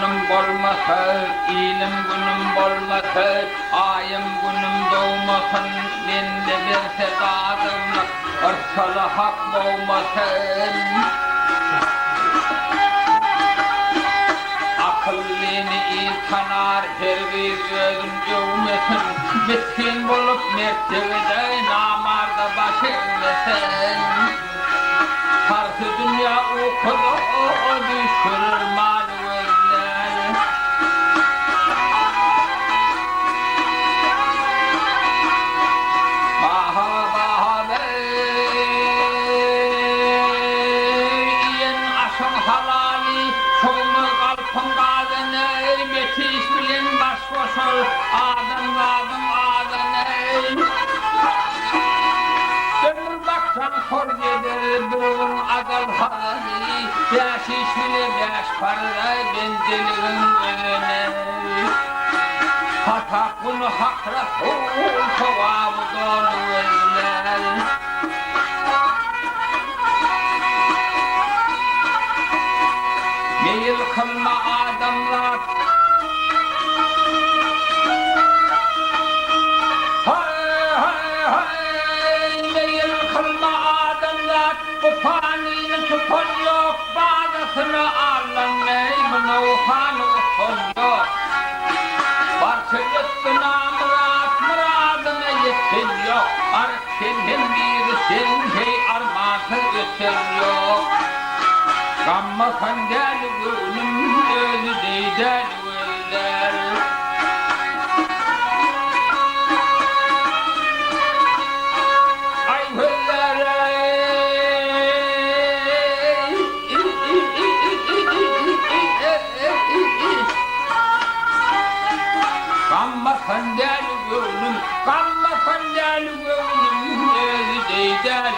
günüm bolmasa, ilim günüm bolmasa, ayım günüm doğmasın, bende bir sedadım, arsalı hak boğmasın. Akıllini iyi tanar, her bir gözüm cövmesin, miskin bulup mertebede namarda baş eğmesin. Karşı dünya okudu, düşürür maluveller. Baha baha beyin aşın halali, çoğunu kalpın kadını, metiş bilin baş koşul, adım adını. Dönür baksan kor gelir durun adal hali, beş işmili beş parada benzeliğin önüne. Hatak bunu hakra kul kovamı dolu eller. Meyil kılma adamlar, bu faninin tutun yok, bazısını alın meymun ufanı utun yok. Varsa üstüne muradına yetsin yok, senin birisin arması ötün yok. Gamma kandel gönlüm özü deyden öller. Gamma kandel gönlüm özü deyden